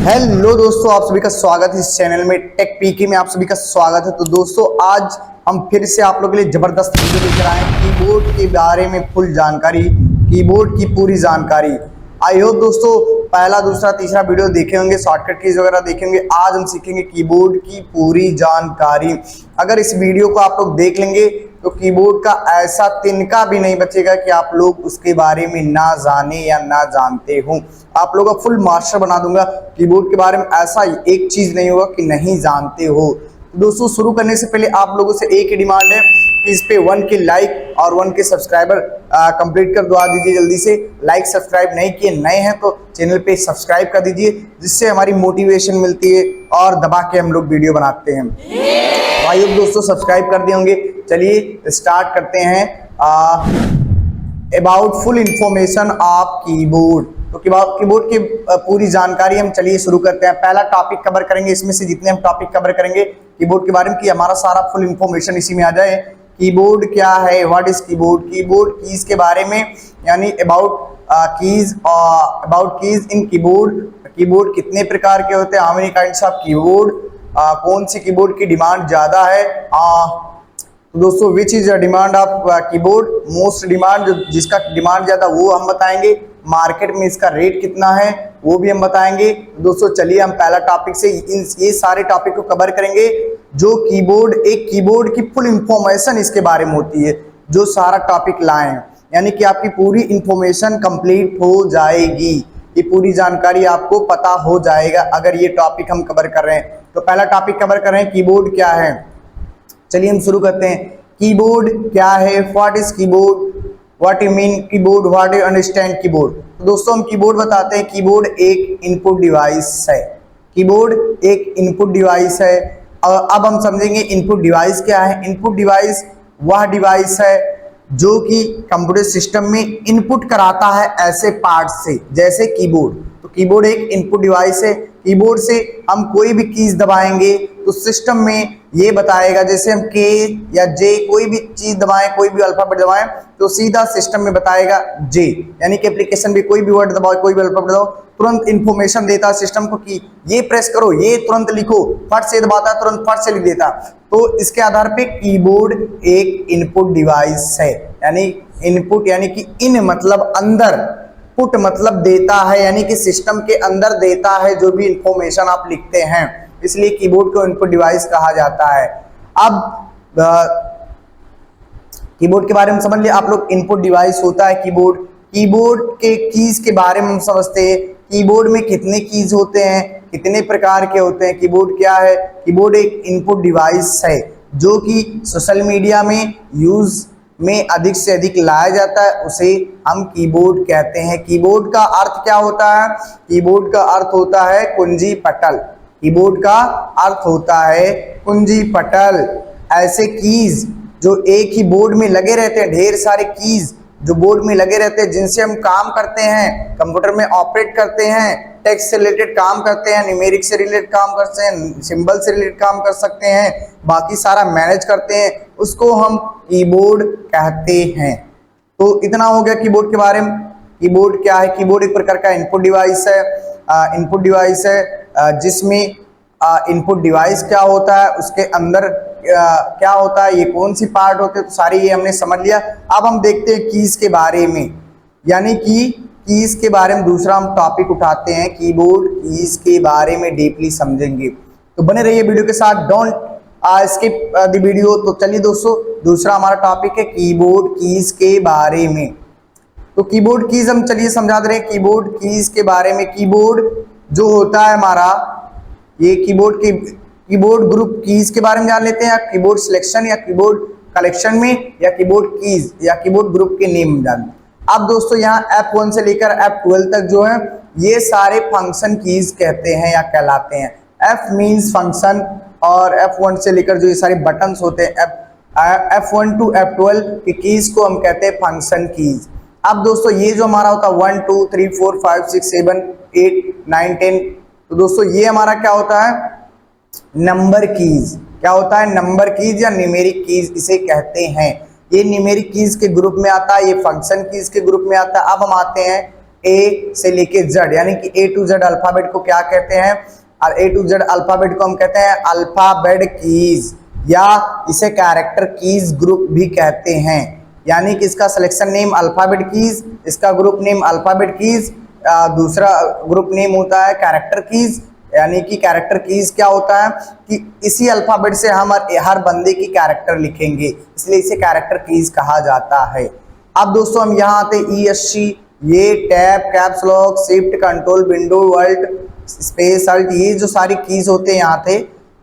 Hello दोस्तों, आप सभी का स्वागत है इस चैनल में टेक पीके में। आप सभी का स्वागत है। तो दोस्तों, आज हम फिर से आप लोगों के लिए जबरदस्त वीडियो लेकर आए हैं कीबोर्ड के बारे में। फुल जानकारी, कीबोर्ड की पूरी जानकारी। आई होप दोस्तों पहला दूसरा तीसरा वीडियो देखे होंगे, शॉर्टकट कीज वगैरह देखे होंगे। आज हम सीखेंगे कीबोर्ड की पूरी जानकारी। अगर इस वीडियो को आप लोग देख लेंगे तो कीबोर्ड का ऐसा तिनका भी नहीं बचेगा कि आप लोग उसके बारे में ना जाने या ना जानते हो। आप लोगों का फुल मास्टर बना दूंगा कीबोर्ड के बारे में। ऐसा एक चीज नहीं होगा कि नहीं जानते हो। तो दोस्तों, शुरू करने से पहले आप लोगों से एक ही डिमांड है कि इस पे 1 के लाइक और 1 के सब्सक्राइबर कंप्लीट कर दवा दीजिए जल्दी से। लाइक सब्सक्राइब नहीं किए नए हैं तो चैनल पे सब्सक्राइब कर दीजिए, जिससे हमारी मोटिवेशन मिलती है और दबा के हम लोग वीडियो बनाते हैं। भाई अब दोस्तों सब्सक्राइब कर दिए होंगे। चलिए स्टार्ट करते हैं। About full information of keyboard. तो कीबोर्ड की पूरी जानकारी हम चलिए शुरू करते हैं। पहला टॉपिक कवर करेंगे, इसमें से जितने हम टॉपिक कवर करेंगे कीबोर्ड के बारे में कि हमारा सारा फुल इंफॉर्मेशन इसी में आ जाए। कीबोर्ड क्या है, what is keyboard, keyboard keys के बारे में, यानी about keys in keyboard. Keyboard कितने प्रकार के होते हैं, how many kinds of keyboard, कौन सी कीबोर्ड की डिमांड ज्यादा है। तो दोस्तों, which is the demand of keyboard, most demand, जिसका डिमांड ज्यादा वो हम बताएंगे। मार्केट में इसका रेट कितना है वो भी हम बताएंगे। दोस्तों चलिए हम पहला टॉपिक से ये सारे टॉपिक को कवर करेंगे। जो कीबोर्ड, एक कीबोर्ड की फुल इंफॉर्मेशन इसके बारे में होती है, जो सारा टॉपिक लाए हैं, यानी कि आपकी पूरी इंफॉर्मेशन कंप्लीट हो जाएगी। ये पूरी जानकारी आपको पता हो जाएगा अगर ये टॉपिक हम कवर कर रहे हैं। तो पहला टॉपिक कवर कर रहे हैं कीबोर्ड क्या है। चलिए हम शुरू करते हैं। कीबोर्ड क्या है, what is keyboard, what you mean keyboard, what you understand keyboard. तो दोस्तों हम कीबोर्ड बताते हैं। कीबोर्ड एक इनपुट डिवाइस है। कीबोर्ड एक इनपुट डिवाइस है। अब हम समझेंगे इनपुट डिवाइस क्या है। इनपुट डिवाइस वह डिवाइस है जो कि कंप्यूटर सिस्टम में इनपुट कराता है ऐसे पार्ट से, जैसे कीबोर्ड। तो कीबोर्ड एक इनपुट डिवाइस है। कीबोर्ड से हम कोई भी कीज दबाएंगे तो सिस्टम में ये बताएगा, जैसे हम के या जे कोई भी चीज दबाएं, कोई भी अल्फाबेट दबाएं तो सीधा सिस्टम में बताएगा जे, यानी कि एप्लीकेशन भी कोई भी वर्ड दबाओ, कोई भी अल्फाबेट दबाओ, तुरंत इंफॉर्मेशन देता है सिस्टम को कि ये प्रेस करो, ये तुरंत लिखो। फट से दबाता है, तुरंत फट से लिख देता। तो इसके आधार पे कीबोर्ड एक इनपुट डिवाइस है। यानी इनपुट यानी कि इन मतलब अंदर, पुट मतलब देता है, यानी कि सिस्टम के अंदर देता है जो भी इंफॉर्मेशन आप लिखते हैं, इसलिए कीबोर्ड को इनपुट डिवाइस कहा जाता है। अब कीबोर्ड के बारे में समझ लिया आप लोग। इनपुट डिवाइस होता है कीबोर्ड। कीबोर्ड के कीज के बारे में हम समझते हैं। कीबोर्ड में कितने कीज होते हैं, कितने प्रकार के होते हैं। कीबोर्ड क्या है, कीबोर्ड एक इनपुट डिवाइस है जो कि सोशल मीडिया में यूज में अधिक से अधिक लाया जाता है, उसे हम कीबोर्ड कहते हैं। कीबोर्ड का अर्थ क्या होता है, कीबोर्ड का अर्थ होता है कुंजी पटल। कीबोर्ड का अर्थ होता है कुंजी पटल। ऐसे कीज जो एक ही बोर्ड में लगे रहते हैं, ढेर सारे कीज जो बोर्ड में लगे रहते हैं, जिनसे हम काम करते हैं, कंप्यूटर में ऑपरेट करते हैं, टेक्स्ट से रिलेटेड काम करते हैं, न्यूमेरिक से रिलेटेड काम करते हैं, सिंबल से रिलेटेड काम कर सकते हैं, बाकी सारा मैनेज करते हैं, उसको हम कीबोर्ड कहते हैं। तो इतना हो गया कीबोर्ड के बारे में। कीबोर्ड क्या है, कीबोर्ड एक प्रकार का इनपुट डिवाइस है। इनपुट डिवाइस है जिसमें इनपुट डिवाइस क्या होता है, उसके अंदर क्या होता है, ये कौन सी पार्ट होते हैं, तो सारी ये हमने समझ लिया। अब हम देखते हैं कीज के बारे में, यानी कि कीज के बारे में दूसरा हम टॉपिक उठाते हैं। कीबोर्ड कीज के बारे में डीपली समझेंगे, तो बने रहिए वीडियो के साथ, डोंट स्किप द वीडियो। तो चलिए दोस्तों, दूसरा हमारा टॉपिक है कीबोर्ड कीज के बारे में। तो कीबोर्ड कीज हम चलिए समझा दे रहे हैं। कीबोर्ड कीज के बारे में, कीबोर्ड जो होता है हमारा, ये कीबोर्ड ग्रुप कीज के बारे में जान लेते हैं, या कीबोर्ड सिलेक्शन या कीबोर्ड कलेक्शन में, या कीबोर्ड कीज या कीबोर्ड ग्रुप के नेम जान। अब दोस्तों यहाँ F1 से लेकर F12 तक जो है ये सारे फंक्शन कीज कहते हैं या कहलाते हैं। F मीन्स फंक्शन, और F1 से लेकर जो ये सारे बटन्स होते हैं F1 to F12 की कीज को हम कहते हैं फंक्शन कीज। अब दोस्तों ये जो हमारा होता है 1 2 3 4 5 6 7 8 9 10, तो दोस्तों ये हमारा क्या होता है, नंबर कीज। क्या होता है, नंबर कीज या न्यूमेरिक कीज इसे कहते हैं। ये न्यूमेरिक कीज के ग्रुप में आता है, ये फंक्शन कीज के ग्रुप में आता है। अब हम आते हैं ए से लेके जेड, यानी कि ए टू जेड अल्फाबेट को क्या कहते हैं, और ए टू जेड अल्फाबेट को हम कहते हैं अल्फाबेट कीज, या इसे कैरेक्टर कीज ग्रुप भी कहते हैं। यानी कि इसका सिलेक्शन नेम अल्फाबेट कीज, इसका ग्रुप नेम अल्फाबेट कीज, दूसरा ग्रुप नेम होता है कैरेक्टर कीज। यानी कि कैरेक्टर कीज क्या होता है कि इसी अल्फाबेट से हम हर बंदे की कैरेक्टर लिखेंगे, इसलिए इसे कैरेक्टर कीज कहा जाता है। अब दोस्तों हम यहाँ आते ESC, ये tab, caps lock, shift, control, window, world, space, alt, ये जो सारी कीज होते हैं यहाँ थे,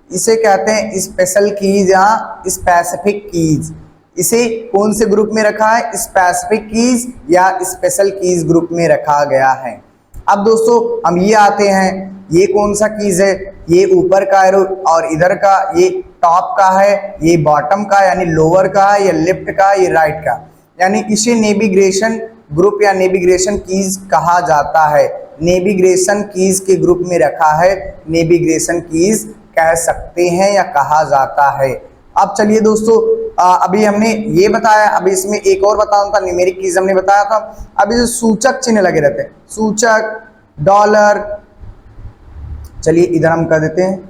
इसे कहते हैं स्पेशल कीज या स्पेसिफिक कीज। इसे कौन से ग्रुप में रखा है, स्पेसिफिक कीज या स्पेशल कीज ग्रुप में रखा गया है। अब दोस्तों हम ये आते हैं, ये कौन सा कीज है, ये ऊपर का एरो और इधर का, ये टॉप का है, ये बॉटम का यानी लोअर का है, ये लेफ्ट का, ये राइट का, यानी इसे नेविगेशन ग्रुप या नेविगेशन कीज कहा जाता है। नेविगेशन कीज के ग्रुप में रखा है, नेविगेशन कीज कह सकते हैं या कहा जाता है। अब चलिए दोस्तों, अभी हमने ये बताया, अभी इसमें एक और बताना था, न्यूमेरिक कीज हमने बताया था। अभी जो सूचक चिन्ह लगे रहते हैं, सूचक, डॉलर, चलिए इधर हम कर देते हैं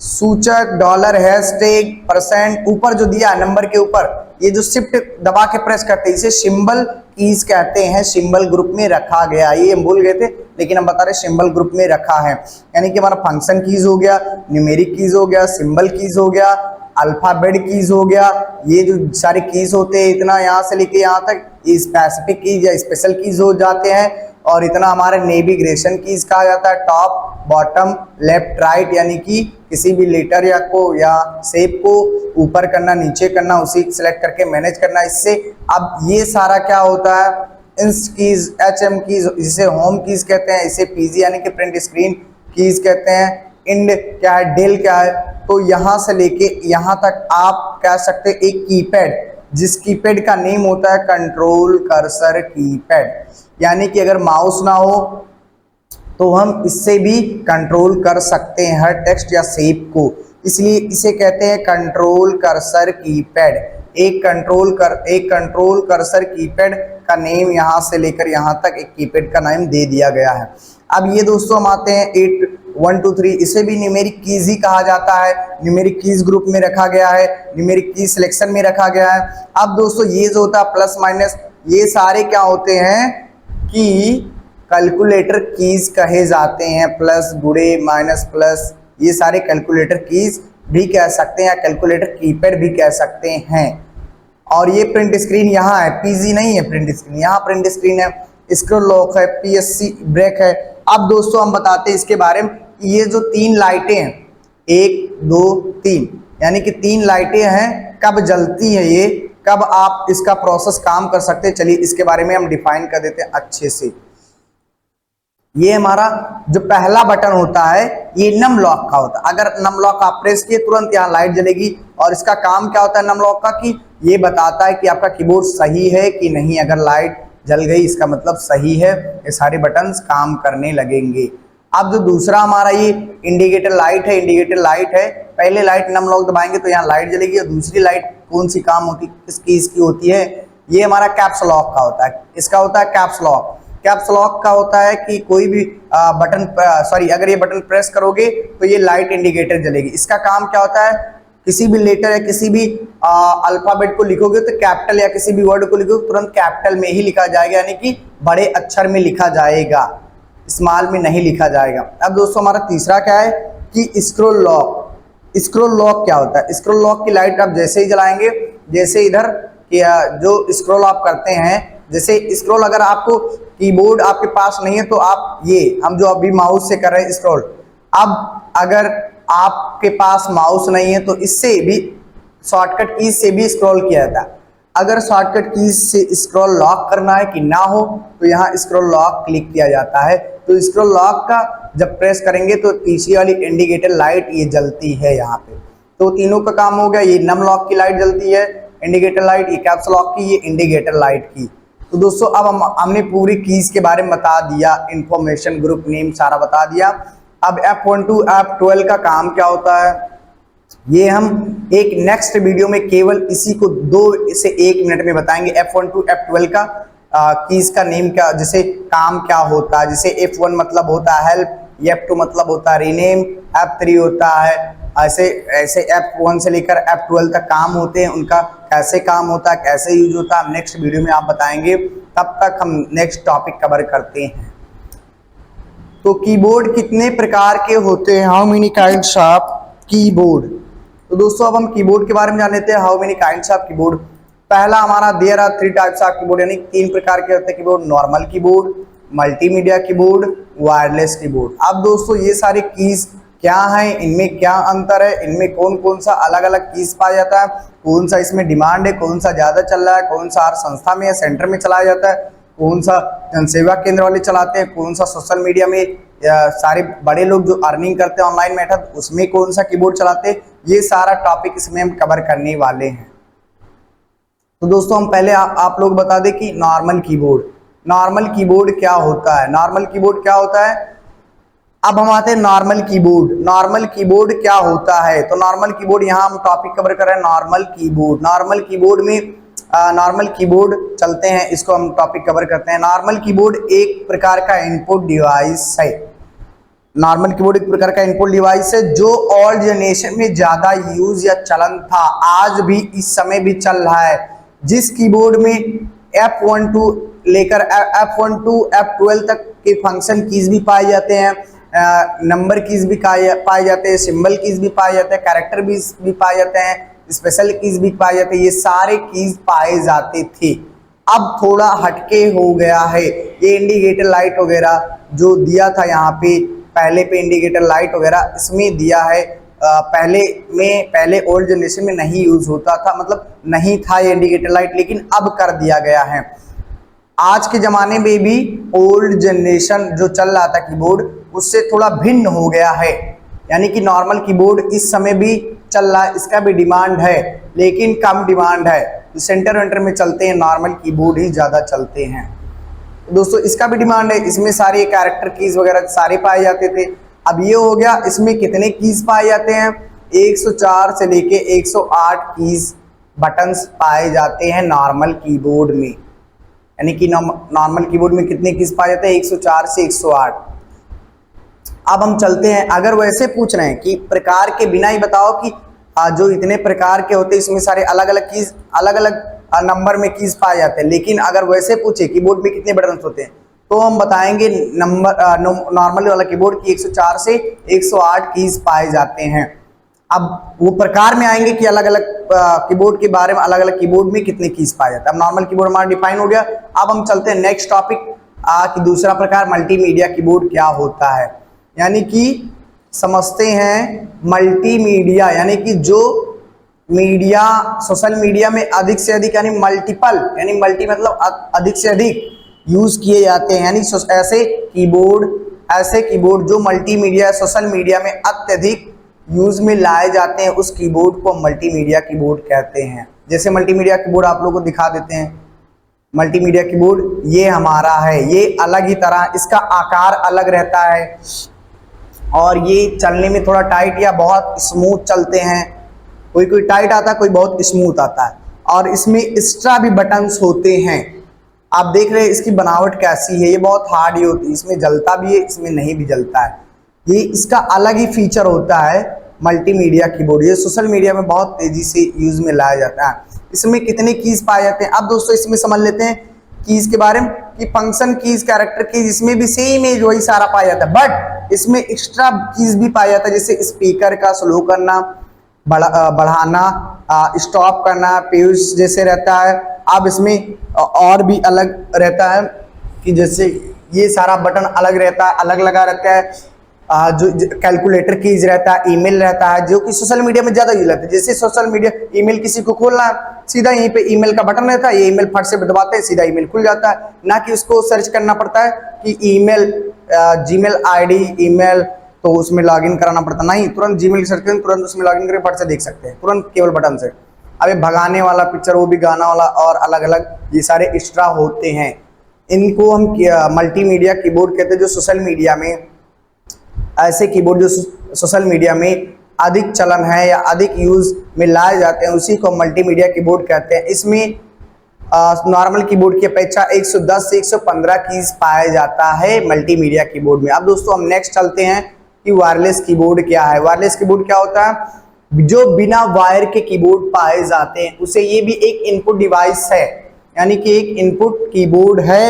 सूचक, डॉलर, हैशटैग, परसेंट, ऊपर जो दिया नंबर के ऊपर, ये जो शिफ्ट दबा के प्रेस करते हैं इसे सिंबल कीज कहते हैं, सिंबल ग्रुप में रखा गया। ये हम भूल गए थे लेकिन हम बता रहे सिंबल ग्रुप में रखा है। यानी कि हमारा फंक्शन कीज हो गया, न्यूमेरिक कीज हो गया, सिंबल कीज हो गया, अल्फाबेट कीज हो गया, ये जो सारे कीज होते हैं इतना यहाँ से लेके यहाँ तक ये स्पेसिफिक कीज या स्पेशल कीज हो जाते हैं। और इतना हमारे नेविगेशन कीज कहा जाता है, टॉप, बॉटम, लेफ्ट, राइट, यानी कि किसी भी लेटर या को या शेप को ऊपर करना, नीचे करना, उसी सेलेक्ट करके मैनेज करना इससे। अब ये सारा क्या होता है, इंस कीज, HM कीज, जिसे होम कीज कहते हैं, इसे PG यानी कि प्रिंट स्क्रीन कीज कहते हैं, इंड क्या है, डेल क्या है। तो यहाँ से लेके यहाँ तक आप कह सकते हैं एक कीपैड, जिस कीपैड का नेम होता है कंट्रोल कर्सर कीपैड। यानी कि अगर माउस ना हो तो हम इससे भी कंट्रोल कर सकते हैं हर टेक्स्ट या शेप को, इसलिए इसे कहते हैं कंट्रोल कर्सर कीपैड। एक कंट्रोल कर्सर कीपैड का नेम यहाँ से लेकर यहाँ तक एक कीपैड का नाम दे दिया गया है। अब ये दोस्तों हम आते हैं 8, 1, 2, 3, इसे भी न्यूमेरिक कीज ही कहा जाता है, न्यूमेरिक कीज ग्रुप में रखा गया है, न्यूमेरिक कीज सिलेक्शन में रखा गया है। अब दोस्तों ये जो होता है प्लस माइनस, ये सारे क्या होते हैं कि कैलकुलेटर कीज कहे जाते हैं, प्लस, गुणे, माइनस, प्लस, ये सारे कैलकुलेटर कीज भी कह सकते हैं या कैलकुलेटर कीपैड भी कह सकते हैं। और ये प्रिंट स्क्रीन यहाँ है, PG नहीं है प्रिंट स्क्रीन, यहाँ प्रिंट स्क्रीन है, स्क्रॉल लॉक है, PSC ब्रेक है। अब दोस्तों हम बताते हैं इसके बारे में, ये जो 3 लाइटें हैं, 1, 2, 3, यानी कि 3 लाइटें हैं, कब जलती है ये, कब आप इसका प्रोसेस काम कर सकते हैं, चलिए इसके बारे में हम डिफाइन कर देते हैं अच्छे से। ये हमारा जो पहला बटन होता है ये नम लॉक का होता है। अगर नम लॉक आप प्रेस किए तुरंत यहाँ लाइट जलेगी, और इसका काम क्या होता है नम लॉक का कि ये बताता है कि आपका कीबोर्ड सही है कि नहीं। अगर लाइट जल गई इसका मतलब सही है, ये सारे बटन्स काम करने लगेंगे। अब जो दूसरा हमारा ये इंडिकेटर लाइट है, इंडिकेटर लाइट है, पहले लाइट नम लॉक दबाएंगे तो यहाँ लाइट जलेगी, और दूसरी लाइट कौन सी काम होती, किसकी, इसकी होती है, ये हमारा कैप्स लॉक का होता है। इसका होता है कैप्स लॉक। कैप्स लॉक का होता है कि कोई भी बटन, सॉरी, अगर ये बटन प्रेस करोगे तो ये लाइट इंडिकेटर जलेगी। इसका काम क्या होता है, किसी भी लेटर या किसी भी अल्फाबेट को लिखोगे तो कैपिटल या किसी भी वर्ड को लिखोगे तुरंत कैपिटल में ही लिखा जाएगा, यानी कि बड़े अक्षर में लिखा जाएगा, स्मॉल में नहीं लिखा जाएगा। अब दोस्तों हमारा तीसरा क्या है कि स्क्रॉल लॉक। स्क्रॉल लॉक क्या होता है, स्क्रॉल लॉक की लाइट आप जैसे ही जलाएंगे, जैसे इधर जो स्क्रॉल आप करते हैं, जैसे स्क्रॉल अगर आपको कीबोर्ड आपके पास नहीं है तो आप ये हम जो अभी माउस से कर रहे हैं स्क्रॉल, अब अगर आपके पास माउस नहीं है तो इससे भी शॉर्टकट कीज से भी स्क्रॉल किया जाता है। अगर शॉर्टकट कीज से स्क्रॉल लॉक करना है कि ना हो तो यहाँ स्क्रॉल लॉक क्लिक किया जाता है। तो स्क्रॉल लॉक का जब प्रेस करेंगे तो तीसरी वाली इंडिकेटर लाइट ये जलती है यहाँ पे। तो तीनों का काम हो गया, ये नम लॉक की लाइट जलती है, इंडिकेटर लाइट, ये कैप्स लॉक की, ये इंडिकेटर लाइट की। तो दोस्तों अब हमने पूरी कीज के बारे में बता दिया, इंफॉर्मेशन, ग्रुप नेम सारा बता दिया। अब F1 to F12 का काम क्या होता है ये हम एक नेक्स्ट वीडियो में केवल इसी को 2 से 1 मिनट में बताएंगे। F1 to F12 का कीज का नेम क्या, जैसे काम क्या होता है, जैसे F1 मतलब होता है हेल्प, F2 मतलब होता है रीनेम, F3 होता है ऐसे ऐसे F1 से लेकर F12 तक काम होते हैं, उनका कैसे काम होता है, कैसे यूज होता है, नेक्स्ट वीडियो में आप बताएंगे। तब तक हम नेक्स्ट टॉपिक कवर करते हैं। तो कीबोर्ड कितने प्रकार के होते हैं, how many kinds of keyboard. तो दोस्तों अब हम कीबोर्ड के बारे में जान लेते हैं, how many kinds of keyboard. पहला हमारा there are 3 types of keyboard, यानी 3 प्रकार के होते हैं keyboard, normal keyboard, multimedia keyboard, wireless keyboard. अब दोस्तों ये सारे कीज क्या है, इनमें क्या अंतर है, इनमें कौन कौन सा अलग अलग कीज पाया जाता है, कौन सा इसमें डिमांड है, कौन सा ज्यादा चल रहा है, कौन सा हर संस्था में या सेंटर में चलाया जाता है, कौन सा जनसेवा केंद्र वाले चलाते हैं, कौन सा सोशल मीडिया में सारे बड़े लोग जो अर्निंग करते हैं ऑनलाइन मेथड उसमें कौन सा कीबोर्ड चलाते हैं, ये सारा टॉपिक इसमें हम कवर करने वाले हैं। तो दोस्तों हम पहले आप लोग बता दें कि नॉर्मल कीबोर्ड, नॉर्मल कीबोर्ड क्या होता है, नॉर्मल कीबोर्ड क्या होता है। अब हम आते हैं नॉर्मल कीबोर्ड, नॉर्मल कीबोर्ड क्या होता है। तो नॉर्मल कीबोर्ड यहाँ हम टॉपिक कवर कर रहे हैं नॉर्मल कीबोर्ड। नॉर्मल कीबोर्ड में नॉर्मल कीबोर्ड चलते हैं, इसको हम टॉपिक कवर करते हैं। नॉर्मल कीबोर्ड एक प्रकार का इनपुट डिवाइस है, नॉर्मल कीबोर्ड एक प्रकार का इनपुट डिवाइस है जो ओल्ड जनरेशन में ज्यादा यूज या चलन था, आज भी इस समय भी चल रहा है। जिस कीबोर्ड में F12 लेकर F12 F12 तक के फंक्शन कीज भी पाए जाते हैं, नंबर कीज भी पाए जाते हैं, सिंबल कीज भी पाए जाते हैं, कैरेक्टर भी पाए जाते हैं, स्पेशल कीज भी पाए जाते हैं, ये सारे कीज पाए जाते थे। अब थोड़ा हटके हो गया है, ये इंडिकेटर लाइट वगैरह जो दिया था यहाँ पे पहले पे इंडिकेटर लाइट वगैरह इसमें दिया है, पहले ओल्ड जनरेशन में नहीं यूज होता था, मतलब नहीं था ये इंडिकेटर लाइट, लेकिन अब कर दिया गया है। आज के ज़माने में भी ओल्ड जनरेशन जो चल रहा था कीबोर्ड उससे थोड़ा भिन्न हो गया है, यानी कि नॉर्मल कीबोर्ड इस समय भी चल रहा है, इसका भी डिमांड है लेकिन कम डिमांड है। सेंटर वेंटर में चलते हैं नॉर्मल कीबोर्ड ही ज़्यादा चलते हैं। दोस्तों इसका भी डिमांड है, इसमें सारे कैरेक्टर कीज वगैरह सारे पाए जाते थे। अब ये हो गया, इसमें कितने कीज पाए जाते हैं, 104 से लेके 108 कीज बटन्स पाए जाते हैं नॉर्मल कीबोर्ड में, यानी कि नॉर्मल कीबोर्ड में कितने कीज पाए जाते हैं, 104 से 108। अब हम चलते हैं, अगर वैसे पूछ रहे हैं कि प्रकार के बिना ही बताओ कि जो इतने प्रकार के होते हैं इसमें सारे अलग अलग कीज अलग अलग नंबर में कीज पाए जाते हैं, लेकिन अगर वैसे पूछे कीबोर्ड में कितने बटन होते हैं तो हम बताएंगे नॉर्मल वाला कीबोर्ड की 104 से 108 कीज पाए जाते हैं। अब वो प्रकार में आएंगे कि अलग अलग कीबोर्ड के बारे में, अलग अलग कीबोर्ड में कितने कीज पाए जाते हैं। अब नॉर्मल कीबोर्ड हमारा डिफाइन हो गया। अब हम चलते हैं नेक्स्ट टॉपिक कि दूसरा प्रकार मल्टीमीडिया कीबोर्ड क्या होता है, यानी कि समझते हैं मल्टीमीडिया, यानी कि जो मीडिया सोशल मीडिया में अधिक से अधिक यानी मल्टीपल, यानी मल्टी मतलब अधिक से अधिक यूज किए जाते हैं, यानी ऐसे कीबोर्ड जो मल्टीमीडिया सोशल मीडिया में अत्यधिक यूज में लाए जाते हैं, उस कीबोर्ड को मल्टीमीडिया कीबोर्ड कहते हैं। जैसे मल्टीमीडिया कीबोर्ड आप लोगों को दिखा देते हैं, मल्टीमीडिया कीबोर्ड ये हमारा है, ये अलग ही तरह, इसका आकार अलग रहता है और ये चलने में थोड़ा टाइट या बहुत स्मूथ चलते हैं, कोई टाइट आता है, कोई बहुत स्मूथ आता है, और इसमें एक्स्ट्रा भी बटन्स होते हैं। आप देख रहे हैं इसकी बनावट कैसी है, ये बहुत हार्ड ही होती है, इसमें जलता भी है, इसमें नहीं भी जलता है, ये इसका अलग ही फीचर होता है मल्टीमीडिया कीबोर्ड। ये सोशल मीडिया में बहुत तेजी से यूज में लाया जाता है। इसमें कितने कीज पाए जाते हैं, अब दोस्तों इसमें समझ लेते हैं कीज के बारे में कि फंक्शन कीज, कैरेक्टर कीज, इसमें भी सेम है, वही सारा पाया जाता है, बट इसमें एक्स्ट्रा कीज भी पाया जाता है, जैसे स्पीकर का स्लो करना, बढ़ाना, स्टॉप करना, फ्यूज जैसे रहता है। अब इसमें और भी अलग रहता है कि जैसे ये सारा बटन अलग रहता है, अलग लगा रहता है, जो कैलकुलेटर कीज रहता है, ईमेल रहता है, जो कि सोशल मीडिया में ज्यादा यूज रहता है। जैसे सोशल मीडिया ईमेल किसी को खोलना है, सीधा यहीं पे ईमेल का बटन रहता है, ये ईमेल फट से दबाते हैं, सीधा ईमेल खुल जाता है, ना कि उसको सर्च करना पड़ता है कि ईमेल जीमेल आईडी ईमेल तो उसमें लॉगिन कराना पड़ता, नहीं, तुरंत जीमेल सर्च करें, तुरंत उसमें लॉगिन करके फट से देख सकते हैं, तुरंत केवल बटन से। अब ये भगाने वाला पिक्चर, वो भी गाना वाला, और अलग अलग ये सारे एक्स्ट्रा होते हैं, इनको हम मल्टीमीडिया कीबोर्ड कहते हैं। जो सोशल मीडिया में ऐसे कीबोर्ड जो सोशल मीडिया में अधिक चलन है या अधिक यूज में लाए जाते हैं, उसी को मल्टीमीडिया कीबोर्ड कहते हैं। इसमें नॉर्मल कीबोर्ड की अपेक्षा 110 से 115 कीज पाया जाता है मल्टीमीडिया कीबोर्ड में। अब दोस्तों हम नेक्स्ट चलते हैं कि वायरलेस कीबोर्ड क्या है। वायरलेस कीबोर्ड क्या होता है? जो बिना वायर के कीबोर्ड पाए जाते हैं उसे, ये भी एक इनपुट डिवाइस है, यानी कि एक इनपुट कीबोर्ड है।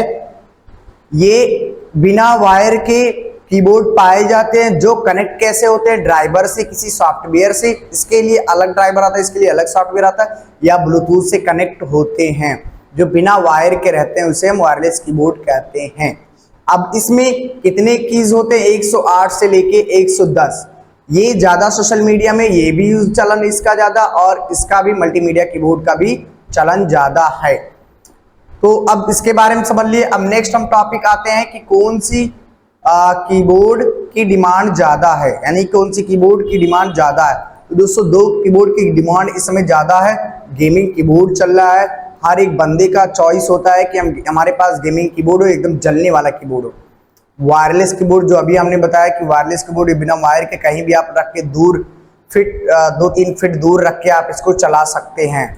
ये बिना वायर के कीबोर्ड पाए जाते हैं जो कनेक्ट कैसे होते हैं? ड्राइवर से, किसी सॉफ्टवेयर से। इसके लिए अलग ड्राइवर आता है, इसके लिए अलग सॉफ्टवेयर आता है, या ब्लूटूथ से कनेक्ट होते हैं। जो बिना वायर के रहते हैं उसे हम वायरलेस कीबोर्ड कहते हैं। अब इसमें कितने कीज होते हैं? 108 से लेके 110। ये ज्यादा सोशल मीडिया में ये भी यूज चलन इसका ज्यादा, और इसका भी मल्टीमीडिया कीबोर्ड का भी चलन ज्यादा है। तो अब इसके बारे में समझ लिए। अब नेक्स्ट हम टॉपिक आते हैं कि कौन सी कीबोर्ड की डिमांड ज्यादा है, यानी कौन सी कीबोर्ड की डिमांड ज्यादा है। तो दोस्तों दो कीबोर्ड की डिमांड इस समय ज्यादा है। गेमिंग कीबोर्ड चल रहा है, हर एक बंदे का चॉइस होता है कि हमारे पास गेमिंग कीबोर्ड हो, एकदम जलने वाला कीबोर्ड हो। वायरलेस कीबोर्ड जो अभी हमने बताया कि वायरलेस कीबोर्ड बिना वायर के कहीं भी आप रख के दूर फिट 2-3 फीट दूर रख के आप इसको चला सकते हैं,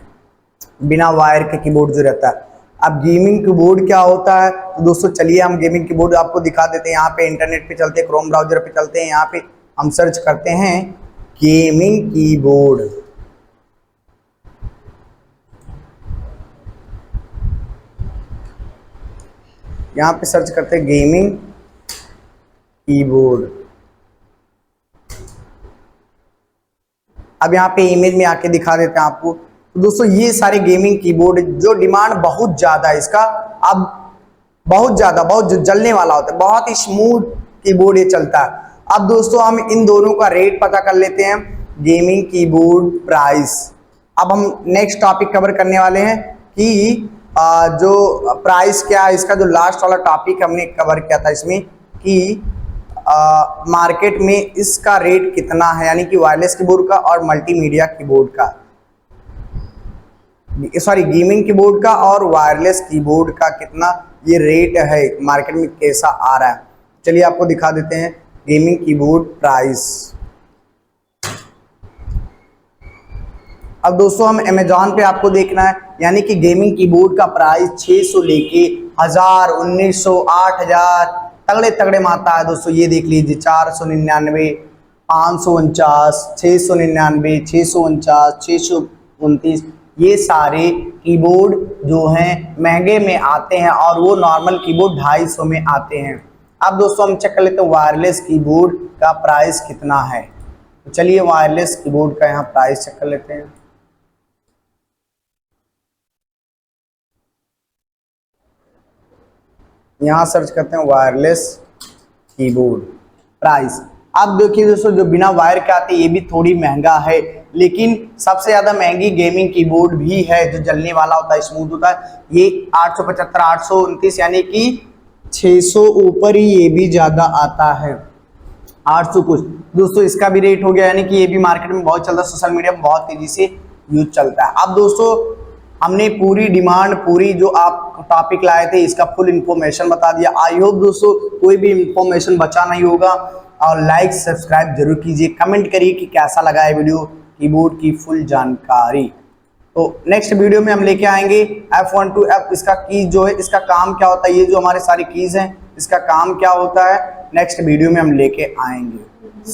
बिना वायर के कीबोर्ड जो रहता है। अब गेमिंग कीबोर्ड क्या होता है? तो दोस्तों चलिए हम गेमिंग कीबोर्ड आपको दिखा देते हैं। यहाँ पे इंटरनेट पे चलते हैं, क्रोम ब्राउजर पे चलते हैं, यहाँ पे हम सर्च करते हैं गेमिंग कीबोर्ड। यहाँ पे सर्च करते हैं गेमिंग कीबोर्ड। अब यहाँ पे इमेज में आके दिखा देते हैं आपको। तो दोस्तों ये सारे गेमिंग कीबोर्ड जो डिमांड बहुत ज्यादा है इसका, अब बहुत ज्यादा, बहुत जलने वाला होता है, बहुत ही स्मूथ कीबोर्ड ये चलता है। अब दोस्तों हम इन दोनों का रेट पता कर लेते हैं, गेमिंग कीबोर्ड प्राइस। अब हम नेक्स्ट टॉपिक कवर करने वाले हैं कि जो प्राइस क्या है इसका। जो लास्ट वाला टॉपिक हमने कवर किया था इसमें कि मार्केट में इसका रेट कितना है, यानी कि वायरलेस कीबोर्ड का और मल्टीमीडिया कीबोर्ड का, सॉरी गेमिंग कीबोर्ड का और वायरलेस कीबोर्ड का कितना ये रेट है, मार्केट में कैसा आ रहा है। चलिए आपको दिखा देते हैं गेमिंग कीबोर्ड प्राइस। अब दोस्तों हम अमेजॉन पे आपको देखना है, यानी कि गेमिंग कीबोर्ड का प्राइस 600 लेके 1000, 1900, 8000 तगड़े तगड़े में आता है दोस्तों। ये देख लीजिए 499, 549, 699, 649, 629। ये सारे कीबोर्ड जो हैं महंगे में आते हैं और वो नॉर्मल कीबोर्ड 250 में आते हैं। अब दोस्तों हम चेक कर लेते हैं वायरलेस कीबोर्ड का प्राइस कितना है। तो चलिए वायरलेस कीबोर्ड का यहाँ प्राइस चेक कर लेते हैं। यहाँ सर्च करते हैं वायरलेस कीबोर्ड प्राइस। अब देखिए दोस्तों जो बिना वायर के आते हैं ये भी थोड़ी महंगा है, लेकिन सबसे ज्यादा महंगी गेमिंग कीबोर्ड भी है जो जलने वाला होता है, स्मूथ होता है। ये 875, 829, यानी कि 600 ऊपर ही ये भी ज्यादा आता है, 800 कुछ। दोस्तों इसका भी रेट हो गया, यानी कि ये भी मार्केट में बहुत चलता है, सोशल मीडिया में बहुत तेजी से यूज चलता है। अब दोस्तों हमने पूरी डिमांड, पूरी जो आप टॉपिक लाए थे इसका फुल इंफॉर्मेशन बता दिया। आई होप दोस्तों कोई भी इंफॉर्मेशन बचा नहीं होगा, और लाइक सब्सक्राइब जरूर कीजिए, कमेंट करिए कि कैसा लगा है वीडियो, कीबोर्ड की फुल जानकारी। तो नेक्स्ट वीडियो में हम लेके आएंगे F1 to F, इसका की जो है इसका काम क्या होता है, ये जो हमारे सारी कीज हैं इसका काम क्या होता है, नेक्स्ट वीडियो में हम लेके आएंगे।